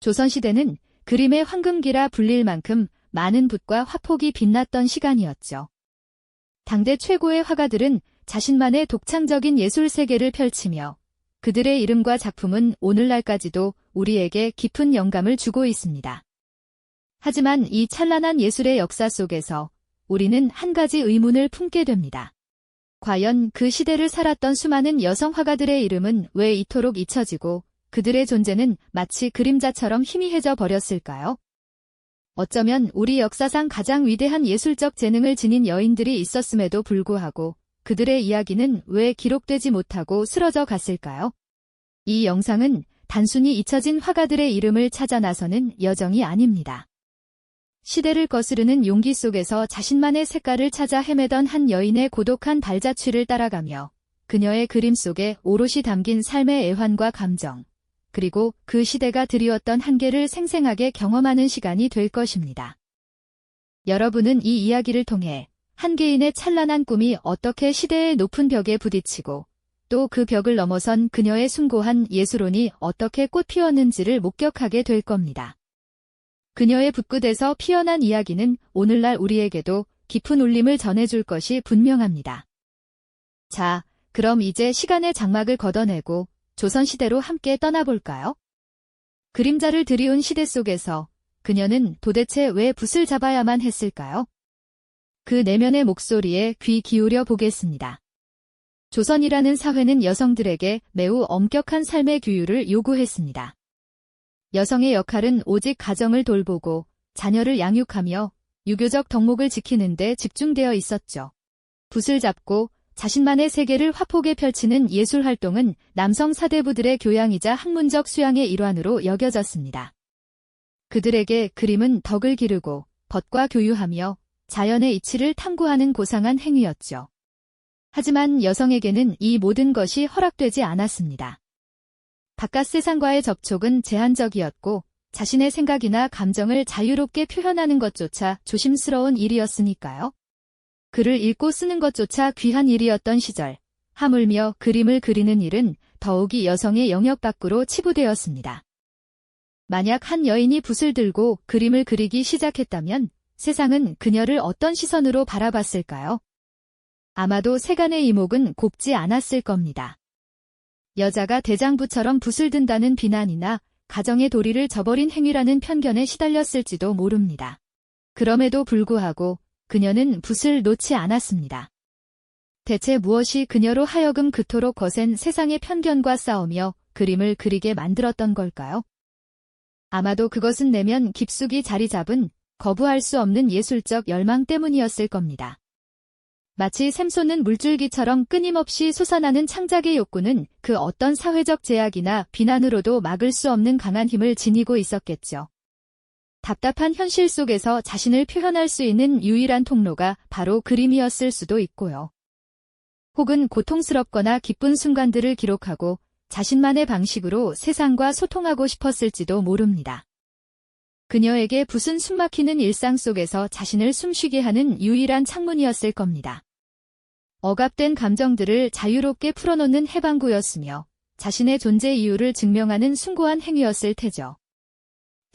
조선시대는 그림의 황금기라 불릴 만큼 많은 붓과 화폭이 빛났던 시간이었죠. 당대 최고의 화가들은 자신만의 독창적인 예술 세계를 펼치며 그들의 이름과 작품은 오늘날까지도 우리에게 깊은 영감을 주고 있습니다. 하지만 이 찬란한 예술의 역사 속에서 우리는 한 가지 의문을 품게 됩니다. 과연 그 시대를 살았던 수많은 여성 화가들의 이름은 왜 이토록 잊혀지고 그들의 존재는 마치 그림자처럼 희미해져 버렸을까요? 어쩌면 우리 역사상 가장 위대한 예술적 재능을 지닌 여인들이 있었음에도 불구하고 그들의 이야기는 왜 기록되지 못하고 쓰러져 갔을까요? 이 영상은 단순히 잊혀진 화가들의 이름을 찾아 나서는 여정이 아닙니다. 시대를 거스르는 용기 속에서 자신만의 색깔을 찾아 헤매던 한 여인의 고독한 발자취를 따라가며 그녀의 그림 속에 오롯이 담긴 삶의 애환과 감정, 그리고 그 시대가 드리웠던 한계를 생생하게 경험하는 시간이 될 것입니다. 여러분은 이 이야기를 통해 한 개인의 찬란한 꿈이 어떻게 시대의 높은 벽에 부딪히고 또 그 벽을 넘어선 그녀의 숭고한 예술혼이 어떻게 꽃 피웠는지를 목격하게 될 겁니다. 그녀의 붓끝에서 피어난 이야기는 오늘날 우리에게도 깊은 울림을 전해줄 것이 분명합니다. 자, 그럼 이제 시간의 장막을 걷어내고 조선시대로 함께 떠나볼까요? 그림자를 들이운 시대 속에서 그녀는 도대체 왜 붓을 잡아야만 했을까요? 그 내면의 목소리에 귀 기울여 보겠습니다. 조선이라는 사회는 여성들에게 매우 엄격한 삶의 규율을 요구했습니다. 여성의 역할은 오직 가정을 돌보고 자녀를 양육하며 유교적 덕목을 지키는 데 집중되어 있었죠. 붓을 잡고 자신만의 세계를 화폭에 펼치는 예술활동은 남성 사대부들의 교양이자 학문적 수양의 일환으로 여겨졌습니다. 그들에게 그림은 덕을 기르고 법과 교유하며 자연의 이치를 탐구하는 고상한 행위였죠. 하지만 여성에게는 이 모든 것이 허락되지 않았습니다. 바깥 세상과의 접촉은 제한적이었고 자신의 생각이나 감정을 자유롭게 표현하는 것조차 조심스러운 일이었으니까요. 글을 읽고 쓰는 것조차 귀한 일이었던 시절, 하물며 그림을 그리는 일은 더욱이 여성의 영역 밖으로 치부되었습니다. 만약 한 여인이 붓을 들고 그림을 그리기 시작했다면 세상은 그녀를 어떤 시선으로 바라봤을까요? 아마도 세간의 이목은 곱지 않았을 겁니다. 여자가 대장부처럼 붓을 든다는 비난이나 가정의 도리를 저버린 행위라는 편견에 시달렸을지도 모릅니다. 그럼에도 불구하고 그녀는 붓을 놓지 않았습니다. 대체 무엇이 그녀로 하여금 그토록 거센 세상의 편견과 싸우며 그림을 그리게 만들었던 걸까요? 아마도 그것은 내면 깊숙이 자리 잡은 거부할 수 없는 예술적 열망 때문이었을 겁니다. 마치 샘솟는 물줄기처럼 끊임없이 솟아나는 창작의 욕구는 그 어떤 사회적 제약이나 비난으로도 막을 수 없는 강한 힘을 지니고 있었겠죠. 답답한 현실 속에서 자신을 표현할 수 있는 유일한 통로가 바로 그림이었을 수도 있고요. 혹은 고통스럽거나 기쁜 순간들을 기록하고 자신만의 방식으로 세상과 소통하고 싶었을지도 모릅니다. 그녀에게 붓은 숨막히는 일상 속에서 자신을 숨쉬게 하는 유일한 창문이었을 겁니다. 억압된 감정들을 자유롭게 풀어놓는 해방구였으며 자신의 존재 이유를 증명하는 숭고한 행위였을 테죠.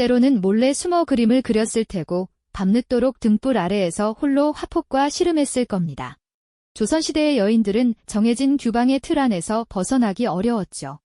때로는 몰래 숨어 그림을 그렸을 테고 밤늦도록 등불 아래에서 홀로 화폭과 씨름했을 겁니다. 조선시대의 여인들은 정해진 규방의 틀 안에서 벗어나기 어려웠죠.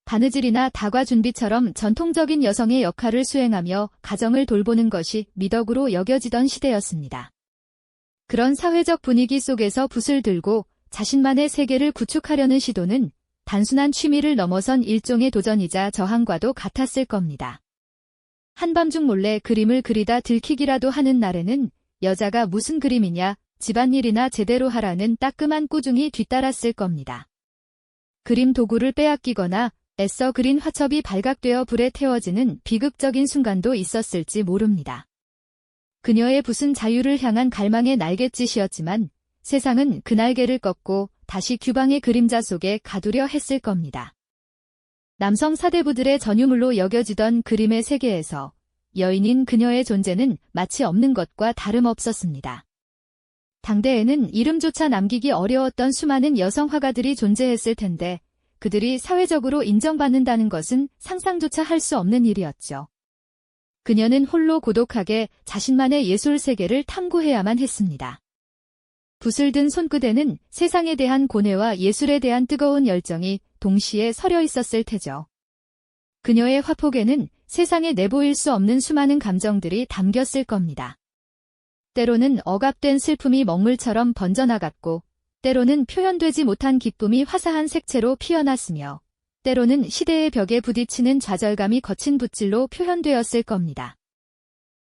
바느질이나 다과 준비처럼 전통적인 여성의 역할을 수행하며 가정을 돌보는 것이 미덕으로 여겨지던 시대였습니다. 그런 사회적 분위기 속에서 붓을 들고 자신만의 세계를 구축하려는 시도는 단순한 취미를 넘어선 일종의 도전이자 저항과도 같았을 겁니다. 한밤중 몰래 그림을 그리다 들키기라도 하는 날에는 여자가 무슨 그림이냐, 집안일이나 제대로 하라는 따끔한 꾸중이 뒤따랐을 겁니다. 그림 도구를 빼앗기거나 애써 그린 화첩이 발각되어 불에 태워지는 비극적인 순간도 있었을지 모릅니다. 그녀의 붓은 자유를 향한 갈망의 날갯짓이었지만 세상은 그 날개를 꺾고 다시 규방의 그림자 속에 가두려 했을 겁니다. 남성 사대부들의 전유물로 여겨지던 그림의 세계에서 여인인 그녀의 존재는 마치 없는 것과 다름없었습니다. 당대에는 이름조차 남기기 어려웠던 수많은 여성 화가들이 존재했을 텐데 그들이 사회적으로 인정받는다는 것은 상상조차 할 수 없는 일이었죠. 그녀는 홀로 고독하게 자신만의 예술 세계를 탐구해야만 했습니다. 붓을 든 손끝에는 세상에 대한 고뇌와 예술에 대한 뜨거운 열정이 동시에 서려 있었을 테죠. 그녀의 화폭에는 세상에 내보일 수 없는 수많은 감정들이 담겼을 겁니다. 때로는 억압된 슬픔이 먹물처럼 번져나갔고, 때로는 표현되지 못한 기쁨이 화사한 색채로 피어났으며, 때로는 시대의 벽에 부딪히는 좌절감이 거친 붓질로 표현되었을 겁니다.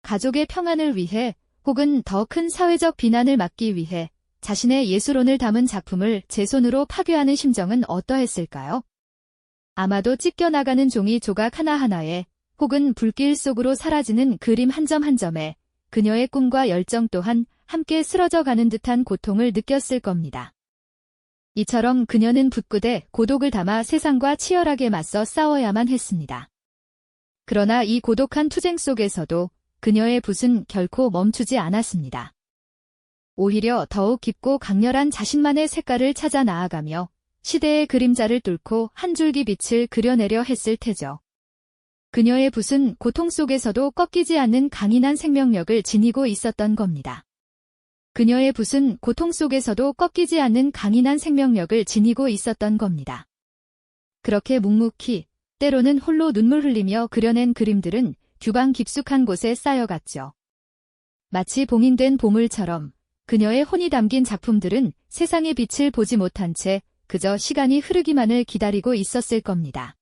가족의 평안을 위해 혹은 더 큰 사회적 비난을 막기 위해 자신의 예술혼을 담은 작품을 제 손으로 파괴하는 심정은 어떠했을까요? 아마도 찢겨나가는 종이 조각 하나하나에 혹은 불길 속으로 사라지는 그림 한 점 한 점에 그녀의 꿈과 열정 또한 함께 쓰러져가는 듯한 고통을 느꼈을 겁니다. 이처럼 그녀는 붓끝에 고독을 담아 세상과 치열하게 맞서 싸워야만 했습니다. 그러나 이 고독한 투쟁 속에서도 그녀의 붓은 결코 멈추지 않았습니다. 오히려 더욱 깊고 강렬한 자신만의 색깔을 찾아 나아가며 시대의 그림자를 뚫고 한 줄기 빛을 그려내려 했을 테죠. 그녀의 붓은 고통 속에서도 꺾이지 않는 강인한 생명력을 지니고 있었던 겁니다. 그녀의 붓은 고통 속에서도 꺾이지 않는 강인한 생명력을 지니고 있었던 겁니다. 그렇게 묵묵히, 때로는 홀로 눈물 흘리며 그려낸 그림들은 규방 깊숙한 곳에 쌓여갔죠. 마치 봉인된 보물처럼 그녀의 혼이 담긴 작품들은 세상의 빛을 보지 못한 채 그저 시간이 흐르기만을 기다리고 있었을 겁니다.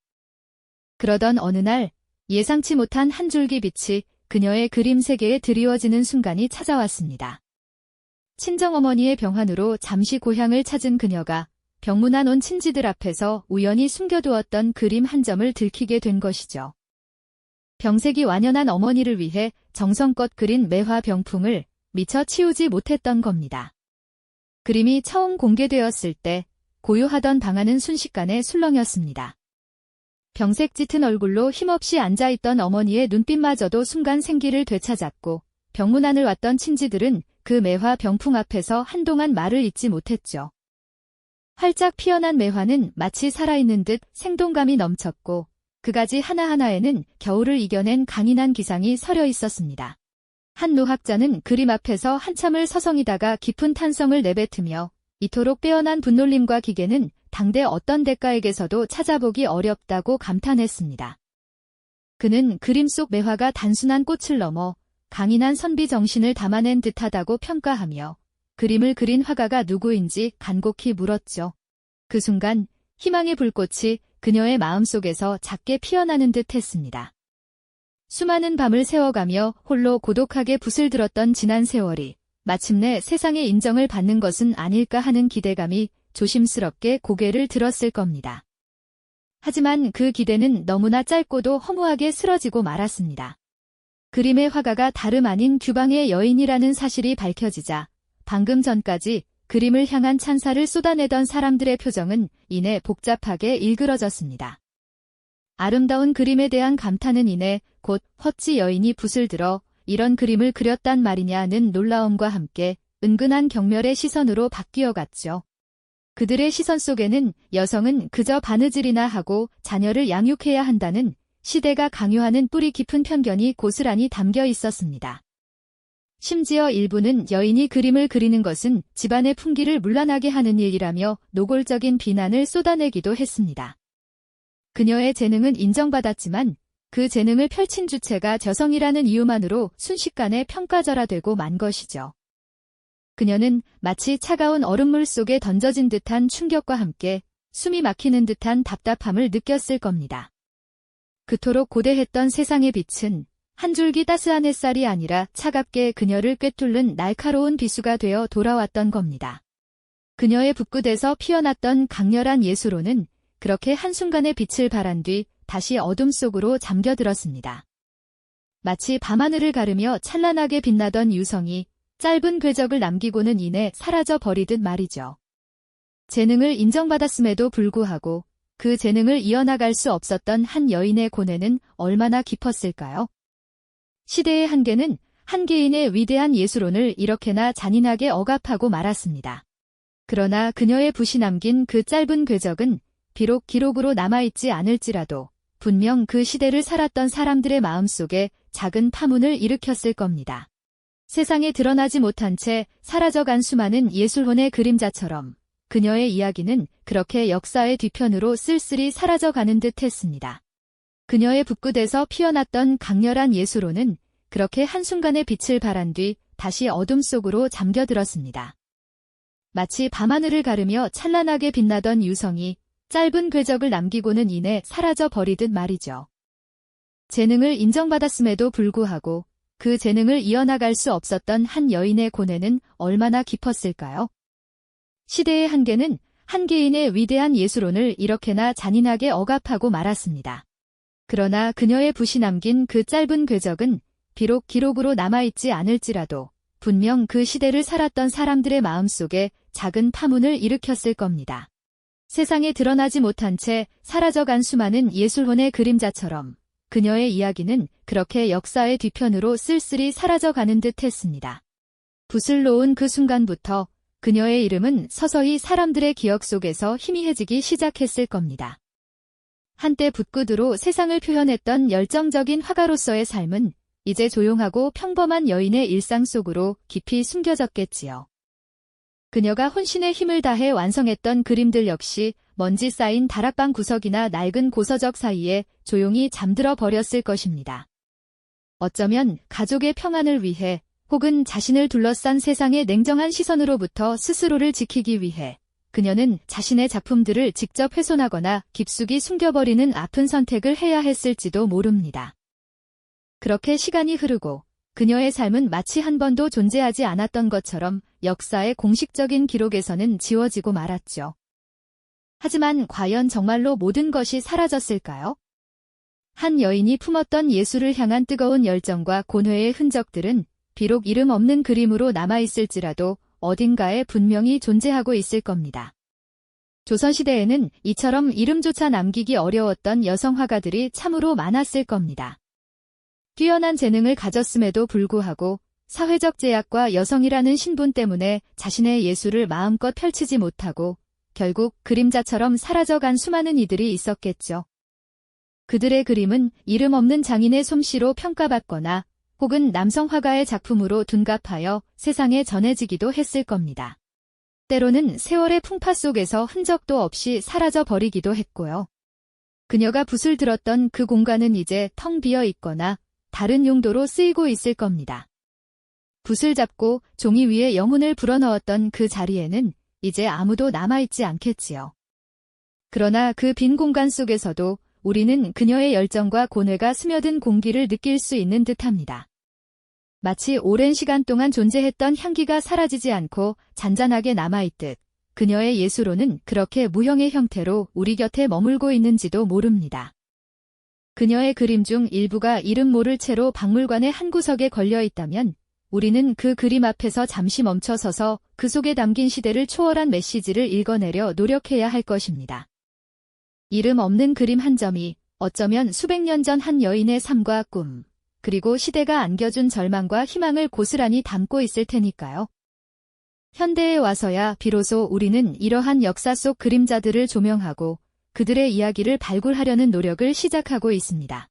그러던 어느 날 예상치 못한 한 줄기 빛이 그녀의 그림 세계에 드리워지는 순간이 찾아왔습니다. 친정어머니의 병환으로 잠시 고향을 찾은 그녀가 병문안 온 친지들 앞에서 우연히 숨겨두었던 그림 한 점을 들키게 된 것이죠. 병색이 완연한 어머니를 위해 정성껏 그린 매화 병풍을 미처 치우지 못했던 겁니다. 그림이 처음 공개되었을 때 고요하던 방안은 순식간에 술렁였습니다. 병색 짙은 얼굴로 힘없이 앉아있던 어머니의 눈빛마저도 순간 생기를 되찾았고 병문안을 왔던 친지들은 그 매화 병풍 앞에서 한동안 말을 잇지 못했죠. 활짝 피어난 매화는 마치 살아있는 듯 생동감이 넘쳤고 그 가지 하나하나에는 겨울을 이겨낸 강인한 기상이 서려 있었습니다. 한 노학자는 그림 앞에서 한참을 서성이다가 깊은 탄성을 내뱉으며 이토록 빼어난 분놀림과 기계는 당대 어떤 대가에게서도 찾아보기 어렵다고 감탄했습니다. 그는 그림 속 매화가 단순한 꽃을 넘어 강인한 선비 정신을 담아낸 듯하다고 평가하며 그림을 그린 화가가 누구인지 간곡히 물었죠. 그 순간 희망의 불꽃이 그녀의 마음속에서 작게 피어나는 듯 했습니다. 수많은 밤을 새워가며 홀로 고독하게 붓을 들었던 지난 세월이 마침내 세상의 인정을 받는 것은 아닐까 하는 기대감이 조심스럽게 고개를 들었을 겁니다. 하지만 그 기대는 너무나 짧고도 허무하게 쓰러지고 말았습니다. 그림의 화가가 다름 아닌 규방의 여인이라는 사실이 밝혀지자 방금 전까지 그림을 향한 찬사를 쏟아내던 사람들의 표정은 이내 복잡하게 일그러졌습니다. 아름다운 그림에 대한 감탄은 이내 곧 헛지 여인이 붓을 들어 이런 그림을 그렸단 말이냐는 놀라움과 함께 은근한 경멸의 시선으로 바뀌어갔죠. 그들의 시선 속에는 여성은 그저 바느질이나 하고 자녀를 양육해야 한다는 시대가 강요하는 뿌리 깊은 편견이 고스란히 담겨 있었습니다. 심지어 일부는 여인이 그림을 그리는 것은 집안의 풍기를 문란하게 하는 일이라며 노골적인 비난을 쏟아내기도 했습니다. 그녀의 재능은 인정받았지만 그 재능을 펼친 주체가 여성이라는 이유만으로 순식간에 평가절하되고 만 것이죠. 그녀는 마치 차가운 얼음물 속에 던져진 듯한 충격과 함께 숨이 막히는 듯한 답답함을 느꼈을 겁니다. 그토록 고대했던 세상의 빛은 한 줄기 따스한 햇살이 아니라 차갑게 그녀를 꿰뚫는 날카로운 비수가 되어 돌아왔던 겁니다. 그녀의 붓끝에서 피어났던 강렬한 예술혼은 그렇게 한순간의 빛을 발한 뒤 다시 어둠 속으로 잠겨들었습니다. 마치 밤하늘을 가르며 찬란하게 빛나던 유성이 짧은 궤적을 남기고는 이내 사라져 버리듯 말이죠. 재능을 인정받았음에도 불구하고 그 재능을 이어나갈 수 없었던 한 여인의 고뇌는 얼마나 깊었을까요? 시대의 한계는 한 개인의 위대한 예술혼을 이렇게나 잔인하게 억압하고 말았습니다. 그러나 그녀의 붓이 남긴 그 짧은 궤적은 비록 기록으로 남아있지 않을지라도 분명 그 시대를 살았던 사람들의 마음속에 작은 파문을 일으켰을 겁니다. 세상에 드러나지 못한 채 사라져간 수많은 예술혼의 그림자처럼 그녀의 이야기는 그렇게 역사의 뒤편으로 쓸쓸히 사라져가는 듯 했습니다. 그녀의 붓끝에서 피어났던 강렬한 예술혼은 그렇게 한순간의 빛을 발한 뒤 다시 어둠 속으로 잠겨들었습니다. 마치 밤하늘을 가르며 찬란하게 빛나던 유성이 짧은 궤적을 남기고는 이내 사라져 버리듯 말이죠. 재능을 인정받았음에도 불구하고 그 재능을 이어나갈 수 없었던 한 여인의 고뇌는 얼마나 깊었을까요? 시대의 한계는 한 개인의 위대한 예술혼을 이렇게나 잔인하게 억압하고 말았습니다. 그러나 그녀의 붓이 남긴 그 짧은 궤적은 비록 기록으로 남아있지 않을지라도 분명 그 시대를 살았던 사람들의 마음속에 작은 파문을 일으켰을 겁니다. 세상에 드러나지 못한 채 사라져간 수많은 예술혼의 그림자처럼 그녀의 이야기는 그렇게 역사의 뒤편으로 쓸쓸히 사라져가는 듯 했습니다. 붓을 놓은 그 순간부터 그녀의 이름은 서서히 사람들의 기억 속에서 희미해지기 시작했을 겁니다. 한때 붓끝으로 세상을 표현했던 열정적인 화가로서의 삶은 이제 조용하고 평범한 여인의 일상 속으로 깊이 숨겨졌겠지요. 그녀가 혼신의 힘을 다해 완성했던 그림들 역시 먼지 쌓인 다락방 구석이나 낡은 고서적 사이에 조용히 잠들어 버렸을 것입니다. 어쩌면 가족의 평안을 위해 혹은 자신을 둘러싼 세상의 냉정한 시선으로부터 스스로를 지키기 위해 그녀는 자신의 작품들을 직접 훼손하거나 깊숙이 숨겨버리는 아픈 선택을 해야 했을지도 모릅니다. 그렇게 시간이 흐르고 그녀의 삶은 마치 한 번도 존재하지 않았던 것처럼 역사의 공식적인 기록에서는 지워지고 말았죠. 하지만 과연 정말로 모든 것이 사라졌을까요? 한 여인이 품었던 예술을 향한 뜨거운 열정과 고뇌의 흔적들은 비록 이름 없는 그림으로 남아있을지라도 어딘가에 분명히 존재하고 있을 겁니다. 조선시대에는 이처럼 이름조차 남기기 어려웠던 여성 화가들이 참으로 많았을 겁니다. 뛰어난 재능을 가졌음에도 불구하고 사회적 제약과 여성이라는 신분 때문에 자신의 예술을 마음껏 펼치지 못하고 결국 그림자처럼 사라져간 수많은 이들이 있었겠죠. 그들의 그림은 이름 없는 장인의 솜씨로 평가받거나 혹은 남성 화가의 작품으로 둔갑하여 세상에 전해지기도 했을 겁니다. 때로는 세월의 풍파 속에서 흔적도 없이 사라져 버리기도 했고요. 그녀가 붓을 들었던 그 공간은 이제 텅 비어 있거나 다른 용도로 쓰이고 있을 겁니다. 붓을 잡고 종이 위에 영혼을 불어넣었던 그 자리에는 이제 아무도 남아있지 않겠지요. 그러나 그 빈 공간 속에서도 우리는 그녀의 열정과 고뇌가 스며든 공기를 느낄 수 있는 듯합니다. 마치 오랜 시간 동안 존재했던 향기가 사라지지 않고 잔잔하게 남아있듯 그녀의 예술혼은 그렇게 무형의 형태로 우리 곁에 머물고 있는지도 모릅니다. 그녀의 그림 중 일부가 이름 모를 채로 박물관의 한 구석에 걸려 있다면 우리는 그 그림 앞에서 잠시 멈춰서서 그 속에 담긴 시대를 초월한 메시지를 읽어내려 노력해야 할 것입니다. 이름 없는 그림 한 점이 어쩌면 수백 년 전 한 여인의 삶과 꿈, 그리고 시대가 안겨준 절망과 희망을 고스란히 담고 있을 테니까요. 현대에 와서야 비로소 우리는 이러한 역사 속 그림자들을 조명하고 그들의 이야기를 발굴하려는 노력을 시작하고 있습니다.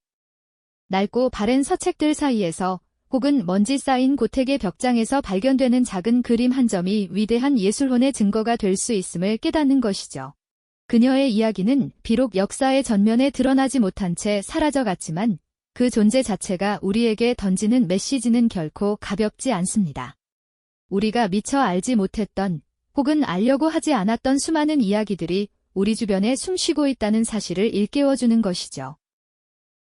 낡고 바랜 서책들 사이에서 혹은 먼지 쌓인 고택의 벽장에서 발견되는 작은 그림 한 점이 위대한 예술혼의 증거가 될 수 있음을 깨닫는 것이죠. 그녀의 이야기는 비록 역사의 전면에 드러나지 못한 채 사라져갔지만 그 존재 자체가 우리에게 던지는 메시지는 결코 가볍지 않습니다. 우리가 미처 알지 못했던 혹은 알려고 하지 않았던 수많은 이야기들이 우리 주변에 숨쉬고 있다는 사실을 일깨워주는 것이죠.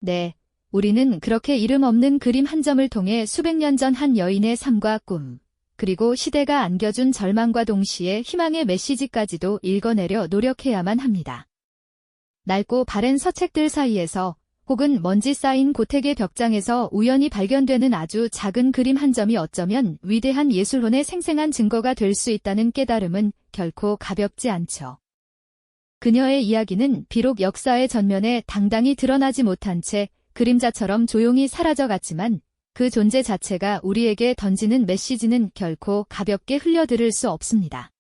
네, 우리는 그렇게 이름 없는 그림 한 점을 통해 수백 년 전 한 여인의 삶과 꿈, 그리고 시대가 안겨준 절망과 동시에 희망의 메시지까지도 읽어내려 노력해야만 합니다. 낡고 바랜 서책들 사이에서 혹은 먼지 쌓인 고택의 벽장에서 우연히 발견되는 아주 작은 그림 한 점이 어쩌면 위대한 예술혼의 생생한 증거가 될 수 있다는 깨달음은 결코 가볍지 않죠. 그녀의 이야기는 비록 역사의 전면에 당당히 드러나지 못한 채 그림자처럼 조용히 사라져갔지만 그 존재 자체가 우리에게 던지는 메시지는 결코 가볍게 흘려들을 수 없습니다.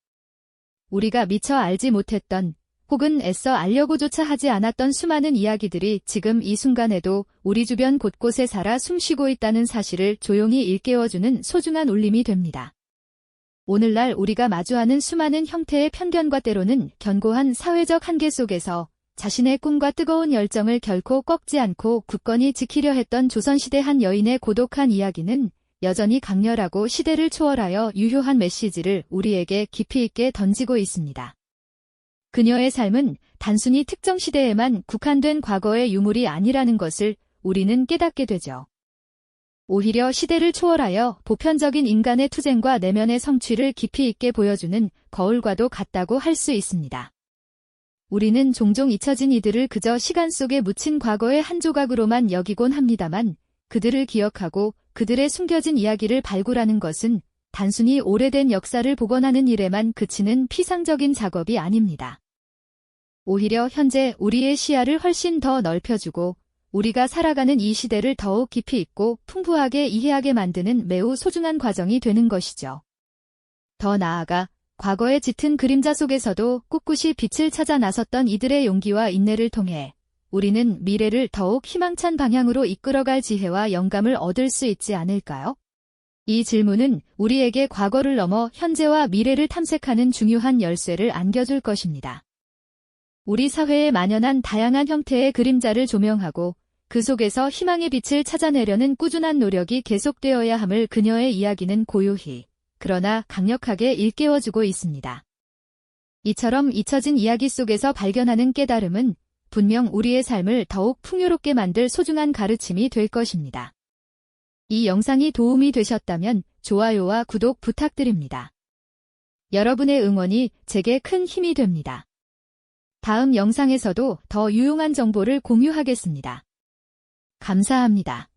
우리가 미처 알지 못했던 혹은 애써 알려고조차 하지 않았던 수많은 이야기들이 지금 이 순간에도 우리 주변 곳곳에 살아 숨쉬고 있다는 사실을 조용히 일깨워주는 소중한 울림이 됩니다. 오늘날 우리가 마주하는 수많은 형태의 편견과 때로는 견고한 사회적 한계 속에서 자신의 꿈과 뜨거운 열정을 결코 꺾지 않고 굳건히 지키려 했던 조선시대 한 여인의 고독한 이야기는 여전히 강렬하고 시대를 초월하여 유효한 메시지를 우리에게 깊이 있게 던지고 있습니다. 그녀의 삶은 단순히 특정 시대에만 국한된 과거의 유물이 아니라는 것을 우리는 깨닫게 되죠. 오히려 시대를 초월하여 보편적인 인간의 투쟁과 내면의 성취를 깊이 있게 보여주는 거울과도 같다고 할 수 있습니다. 우리는 종종 잊혀진 이들을 그저 시간 속에 묻힌 과거의 한 조각으로만 여기곤 합니다만 그들을 기억하고 그들의 숨겨진 이야기를 발굴하는 것은 단순히 오래된 역사를 복원하는 일에만 그치는 피상적인 작업이 아닙니다. 오히려 현재 우리의 시야를 훨씬 더 넓혀주고 우리가 살아가는 이 시대를 더욱 깊이 있고 풍부하게 이해하게 만드는 매우 소중한 과정이 되는 것이죠. 더 나아가 과거의 짙은 그림자 속에서도 꿋꿋이 빛을 찾아 나섰던 이들의 용기와 인내를 통해 우리는 미래를 더욱 희망찬 방향으로 이끌어갈 지혜와 영감을 얻을 수 있지 않을까요? 이 질문은 우리에게 과거를 넘어 현재와 미래를 탐색하는 중요한 열쇠를 안겨줄 것입니다. 우리 사회에 만연한 다양한 형태의 그림자를 조명하고 그 속에서 희망의 빛을 찾아내려는 꾸준한 노력이 계속되어야 함을 그녀의 이야기는 고요히 그러나 강력하게 일깨워주고 있습니다. 이처럼 잊혀진 이야기 속에서 발견하는 깨달음은 분명 우리의 삶을 더욱 풍요롭게 만들 소중한 가르침이 될 것입니다. 이 영상이 도움이 되셨다면 좋아요와 구독 부탁드립니다. 여러분의 응원이 제게 큰 힘이 됩니다. 다음 영상에서도 더 유용한 정보를 공유하겠습니다. 감사합니다.